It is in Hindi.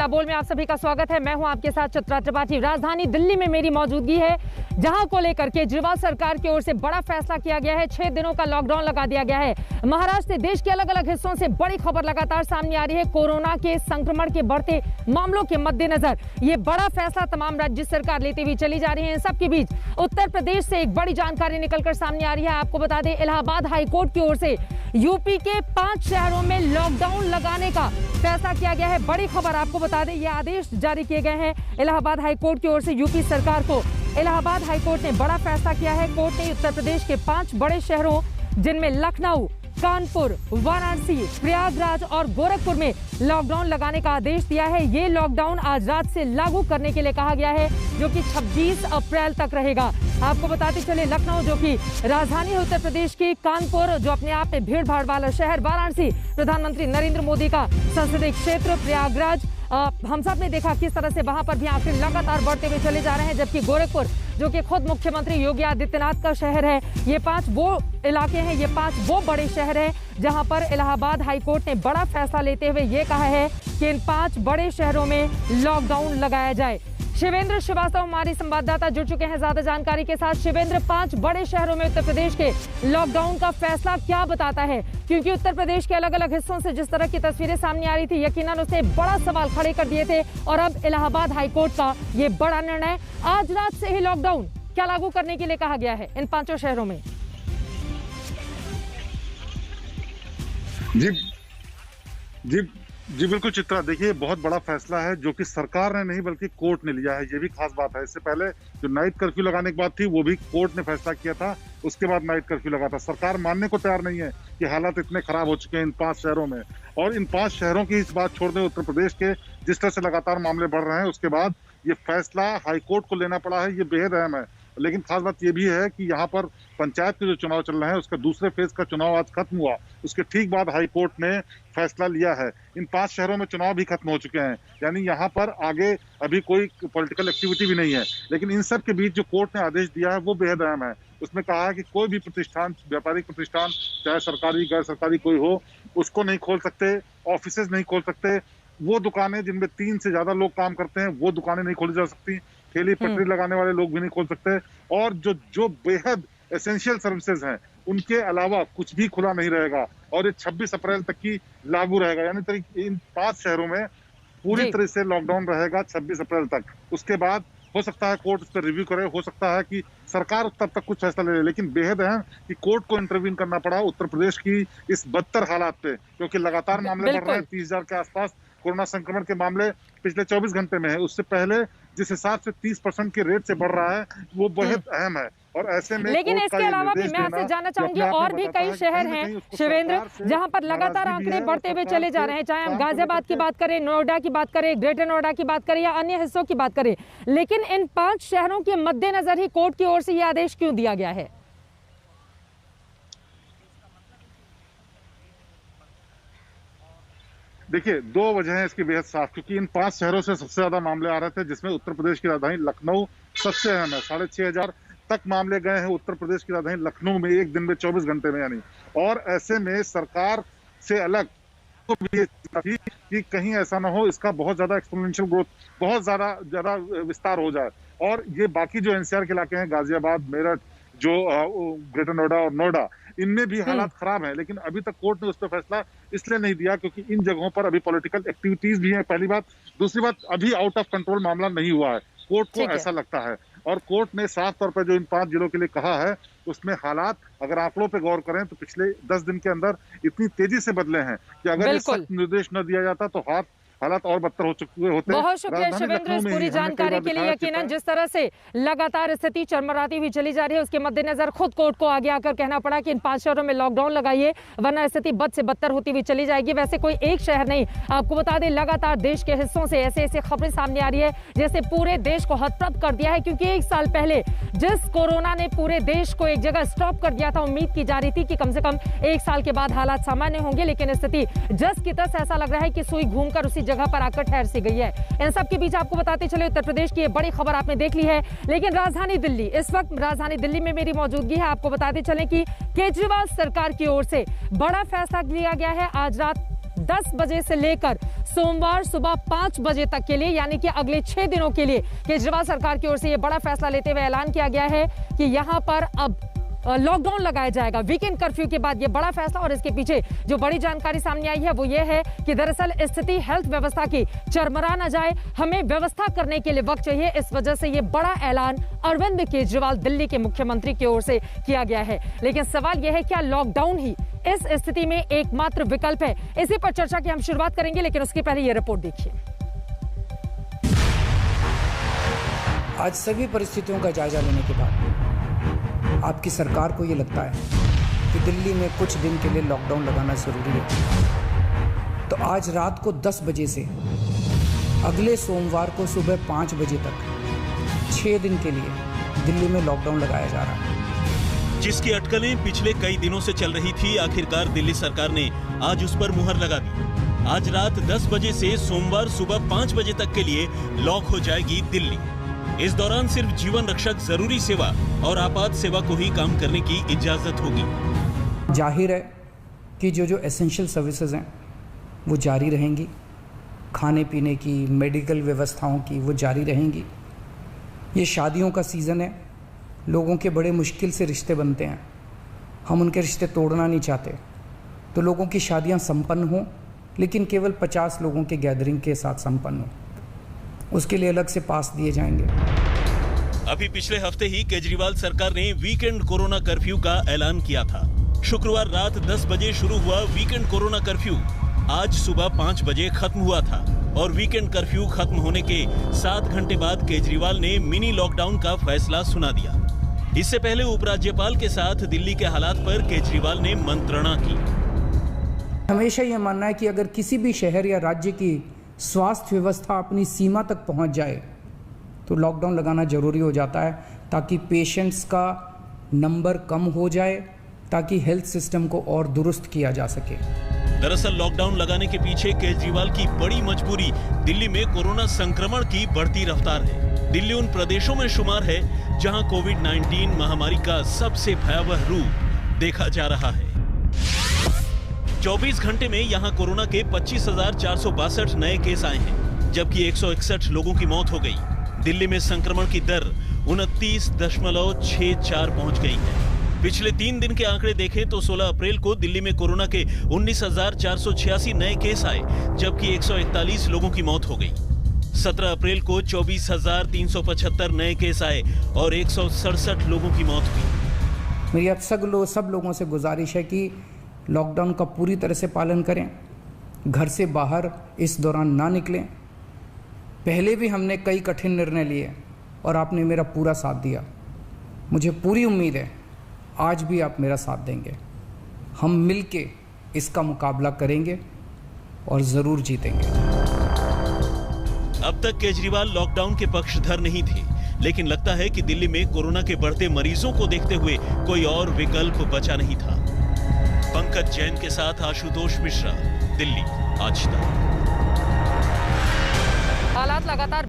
बोल में आप सभी का स्वागत है। मैं हूं आपके साथ चित्रा त्रिपाठी। राजधानी दिल्ली में मेरी मौजूदगी है, जहां को लेकर केजरीवाल सरकार की ओर से बड़ा फैसला किया गया है। 6 दिनों का लॉकडाउन लगा दिया गया है। महाराष्ट्र से देश के अलग अलग हिस्सों से बड़ी खबर लगातार सामने आ रही है। कोरोना के संक्रमण के बढ़ते मामलों के मद्देनजर ये बड़ा फैसला तमाम राज्य सरकार लेती हुई चली जा रही है। इन सबके बीच उत्तर प्रदेश से एक बड़ी जानकारी निकलकर सामने आ रही है। आपको बता दें, इलाहाबाद हाईकोर्ट की ओर से यूपी के 5 शहरों में लॉकडाउन लगाने का फैसला किया गया है। बड़ी खबर आपको बता दें, ये आदेश जारी किए गए हैं इलाहाबाद हाईकोर्ट की ओर से यूपी सरकार को। इलाहाबाद हाईकोर्ट ने बड़ा फैसला किया है। कोर्ट ने उत्तर प्रदेश के 5 बड़े शहरों जिनमें लखनऊ, कानपुर, वाराणसी, प्रयागराज और गोरखपुर में लॉकडाउन लगाने का आदेश दिया है। ये लॉकडाउन आज रात से लागू करने के लिए कहा गया है, जो कि 26 अप्रैल तक रहेगा। आपको बताते चले, लखनऊ जो कि राजधानी है उत्तर प्रदेश की, कानपुर जो अपने आप में भीड़ भाड़ वाला शहर, वाराणसी प्रधानमंत्री नरेंद्र मोदी का संसदीय क्षेत्र, प्रयागराज हम सब ने देखा किस तरह से वहां पर भी आंकड़े लगातार बढ़ते हुए चले जा रहे हैं। जबकि गोरखपुर जो कि खुद मुख्यमंत्री योगी आदित्यनाथ का शहर है, ये 5 वो इलाके हैं, ये 5 वो बड़े शहर हैं जहां पर इलाहाबाद हाईकोर्ट ने बड़ा फैसला लेते हुए ये कहा है कि इन 5 बड़े शहरों में लॉकडाउन लगाया जाए। शिवेंद्र श्रीवास्तव हमारी संवाददाता जुड़ चुके हैं ज्यादा जानकारी के साथ। शिवेंद्र, 5 बड़े शहरों में उत्तर प्रदेश के लॉकडाउन का फैसला क्या बताता है? क्योंकि उत्तर प्रदेश के अलग अलग हिस्सों से जिस तरह की तस्वीरें सामने आ रही थी, यकीनन उसने बड़ा सवाल खड़े कर दिए थे। और अब इलाहाबाद हाईकोर्ट का ये बड़ा निर्णय, आज रात से ही लॉकडाउन क्या लागू करने के लिए कहा गया है इन 5 शहरों में? जी बिल्कुल चित्रा, देखिए बहुत बड़ा फैसला है जो कि सरकार ने नहीं बल्कि कोर्ट ने लिया है। ये भी खास बात है। इससे पहले जो नाइट कर्फ्यू लगाने की बात थी वो भी कोर्ट ने फैसला किया था, उसके बाद नाइट कर्फ्यू लगा था। सरकार मानने को तैयार नहीं है कि हालात इतने खराब हो चुके हैं इन 5 शहरों में। और इन 5 शहरों की इस बात छोड़ दें, उत्तर प्रदेश के जिस तरह से लगातार मामले बढ़ रहे हैं, उसके बाद ये फैसला हाईकोर्ट को लेना पड़ा है। ये बेहद अहम है। लेकिन खास बात ये भी है कि यहाँ पर पंचायत के जो चुनाव चल रहे हैं, उसका दूसरे फेज का चुनाव आज खत्म हुआ। उसके ठीक बाद हाईकोर्ट ने फैसला लिया है। इन 5 शहरों में चुनाव भी खत्म हो चुके हैं, यानी यहाँ पर आगे अभी कोई पॉलिटिकल एक्टिविटी भी नहीं है। लेकिन इन सब के बीच जो कोर्ट ने आदेश दिया है वो बेहद अहम है। उसमें कहा है कि कोई भी प्रतिष्ठान, व्यापारिक प्रतिष्ठान, चाहे सरकारी गैर सरकारी कोई हो, उसको नहीं खोल सकते। ऑफिसेज नहीं खोल सकते। वो दुकानें जिनमें 3 से ज्यादा लोग काम करते हैं, वो दुकानें नहीं खोली जा सकती। ठेली पटरी लगाने वाले लोग भी नहीं खोल सकते। और जो बेहद एसेंशियल सर्विसेज हैं, उनके अलावा कुछ भी खुला नहीं रहेगा। और ये 26 अप्रैल तक की लागू रहेगा, यानी इन 5 शहरों में पूरी तरह से लॉकडाउन रहेगा 26 अप्रैल तक। उसके बाद हो सकता है कोर्ट उस पर रिव्यू करे, हो सकता है कि सरकार तब तक कुछ फैसला ले ले। लेकिन बेहद है कि कोर्ट को इंटरवीन करना पड़ा उत्तर प्रदेश की इस बदतर हालात पे, क्योंकि लगातार मामले बढ़ रहे हैं। 30,000 के आसपास कोरोना संक्रमण के मामले पिछले 24 घंटे में है। उससे पहले जिस हिसाब से 30% के रेट से बढ़ रहा है, वो बेहद अहम है। और ऐसे में लेकिन इसके अलावा भी मैं आपसे जानना चाहूंगी, और भी कई शहर हैं शिवेंद्र जहां पर लगातार आंकड़े बढ़ते हुए चले जा रहे हैं, चाहे हम गाजियाबाद की बात करें, नोएडा की बात करें, ग्रेटर नोएडा की बात करें या अन्य हिस्सों की बात करें। लेकिन इन 5 शहरों के मद्देनजर ही कोर्ट की ओर से यह आदेश क्यों दिया गया है? देखिए, 2 वजह है इसकी बेहद साफ। क्योंकि इन 5 शहरों से सबसे ज्यादा मामले आ रहे थे, जिसमें उत्तर प्रदेश की राजधानी लखनऊ सबसे अहम है। 6,500 तक मामले गए हैं उत्तर प्रदेश की राजधानी लखनऊ में एक दिन में 24 घंटे में, यानी। और ऐसे में सरकार से अलग तो भी कि कहीं ऐसा ना हो इसका बहुत ज्यादा एक्सपोनेंशियल ग्रोथ, बहुत ज्यादा विस्तार हो जाए। और ये बाकी जो एनसीआर के इलाके हैं, गाजियाबाद, मेरठ, जो ग्रेटर नोएडा और नोएडा, इनमें भी हालात खराब हैं। लेकिन अभी तक कोर्ट ने उस पर फैसला इसलिए नहीं दिया क्योंकि इन जगहों पर अभी पॉलिटिकल एक्टिविटीज भी हैं, पहली बात। दूसरी बात, अभी आउट ऑफ कंट्रोल मामला नहीं हुआ है, कोर्ट को ऐसा लगता है। और कोर्ट ने साफ तौर पर जो इन 5 जिलों के लिए कहा है, उसमें हालात अगर आंकड़ों पे गौर करें तो पिछले 10 दिन के अंदर इतनी तेजी से बदले हैं कि अगर ये सख्त निर्देश न दिया जाता तो हालात और बदतर हो चुके होते। बहुत शुक्रिया शिवेंद्र इस पूरी जानकारी के लिए। यकीनन जिस तरह से लगातार स्थिति चरमराती हुई चली जा रही है, उसके मद्देनजर खुद कोर्ट को आगे आकर कहना पड़ा कि इन 5 शहरों में लॉकडाउन लगाइए, वरना स्थिति बद से बदतर होती हुई चली जाएगी। वैसे कोई एक शहर नहीं, आपको बता दें लगातार देश के हिस्सों से ऐसे खबरें सामने आ रही है जैसे पूरे देश को हतप्रभ कर दिया है। क्योंकि 1 साल पहले जिस कोरोना ने पूरे देश को एक जगह स्टॉप कर दिया था, उम्मीद की जा रही थी कि कम से कम 1 साल के बाद हालात सामान्य होंगे। लेकिन स्थिति जस की तस ऐसा लग रहा है कि सुई घूमकर उसी जगह पर आकर ठहर सी गई है। इन सब के बीच आपको बताते चले, उत्तर प्रदेश की ये बड़ी खबर आपने देख ली है। लेकिन राजधानी दिल्ली, इस वक्त राजधानी दिल्ली में मेरी मौजूदगी है। आपको बताते चलें कि केजरीवाल सरकार की ओर से बड़ा फैसला लिया गया है। आज रात 10 बजे से लेकर सोमवार सुबह 5 बजे तक के लिए, यानी कि अगले 6 दिनों के लिए केजरीवाल सरकार की ओर से यह बड़ा फैसला लेते हुए ऐलान किया गया है कि यहां पर अब लॉकडाउन लगाया जाएगा वीकेंड कर्फ्यू के बाद। ये बड़ा फैसला, और इसके पीछे जो बड़ी जानकारी सामने आई है वो ये है कि दरअसल स्थिति हेल्थ व्यवस्था की चरमरा ना जाए, हमें व्यवस्था करने के लिए वक्त चाहिए। इस वजह से ये बड़ा ऐलान अरविंद केजरीवाल दिल्ली के मुख्यमंत्री की ओर से किया गया है। लेकिन सवाल यह है, क्या लॉकडाउन ही इस स्थिति में एकमात्र विकल्प है? इसी पर चर्चा की हम शुरुआत करेंगे, लेकिन उसके पहले ये रिपोर्ट देखिए। आज सभी परिस्थितियों का जायजा लेने के बाद आपकी सरकार को ये लगता है कि दिल्ली में कुछ दिन के लिए लॉकडाउन लगाना ज़रूरी है, तो आज रात को 10 बजे से अगले सोमवार को सुबह 5 बजे तक 6 दिन के लिए दिल्ली में लॉकडाउन लगाया जा रहा है। जिसकी अटकलें पिछले कई दिनों से चल रही थी, आखिरकार दिल्ली सरकार ने आज उस पर मुहर लगा दी। आज रात 10 बजे से सोमवार सुबह 5 बजे तक के लिए लॉक हो जाएगी दिल्ली। इस दौरान सिर्फ जीवन रक्षक जरूरी सेवा और आपात सेवा को ही काम करने की इजाजत होगी। जाहिर है कि जो एसेंशियल सर्विसेज हैं वो जारी रहेंगी, खाने पीने की, मेडिकल व्यवस्थाओं की वो जारी रहेंगी। ये शादियों का सीज़न है, लोगों के बड़े मुश्किल से रिश्ते बनते हैं, हम उनके रिश्ते तोड़ना नहीं चाहते, तो लोगों की शादियां संपन्न हों, लेकिन केवल 50 लोगों के गैदरिंग के साथ संपन्न हो, उसके लिए अलग से पास दिए जाएंगे। अभी पिछले हफ्ते ही केजरीवाल सरकार ने वीकेंड कोरोना कर्फ्यू का ऐलान किया था। शुक्रवार रात 10 बजे शुरू हुआ वीकेंड कोरोना कर्फ्यू आज सुबह 5 बजे खत्म हुआ था, और वीकेंड कर्फ्यू खत्म होने के 7 घंटे बाद केजरीवाल ने मिनी लॉकडाउन का फैसला सुना दिया। इससे पहले उपराज्यपाल के साथ दिल्ली के हालात पर केजरीवाल ने मंत्रणा की। हमेशा यह मानना है कि अगर किसी भी शहर या राज्य की स्वास्थ्य व्यवस्था अपनी सीमा तक पहुंच जाए तो लॉकडाउन लगाना जरूरी हो जाता है, ताकि पेशेंट्स का नंबर कम हो जाए, ताकि हेल्थ सिस्टम को और दुरुस्त किया जा सके। दरअसल लॉकडाउन लगाने के पीछे केजरीवाल की बड़ी मजबूरी दिल्ली में कोरोना संक्रमण की बढ़ती रफ्तार है। दिल्ली उन प्रदेशों में शुमार है जहां कोविड-19 महामारी का सबसे भयावह रूप देखा जा रहा है। 24 घंटे में यहां कोरोना के 25,462 नए केस आए हैं, जबकि 161 लोगों की मौत हो गई। दिल्ली में संक्रमण की दर 29.64 पहुंच गई है। पिछले 3 दिन के आंकड़े देखें तो 16 अप्रैल को दिल्ली में कोरोना के 19,486 नए केस आए, जबकि 141 लोगों की मौत हो गई। 17 अप्रैल को 24,375 नए केस आए और 167 लोगों की मौत हुई। मेरी अब सब लोगों से गुजारिश है कि लॉकडाउन का पूरी तरह से पालन करें, घर से बाहर इस दौरान ना निकलें। पहले भी हमने कई कठिन निर्णय लिए और आपने मेरा पूरा साथ दिया। मुझे पूरी उम्मीद है आज भी आप मेरा साथ देंगे। हम मिलके इसका मुकाबला करेंगे और ज़रूर जीतेंगे। अब तक केजरीवाल लॉकडाउन के पक्षधर नहीं थे, लेकिन लगता है कि दिल्ली में कोरोना के बढ़ते मरीजों को देखते हुए कोई और विकल्प बचा नहीं था। पंकज जैन के साथ आशुतोष मिश्रा, दिल्ली आज तक। हालात लगातार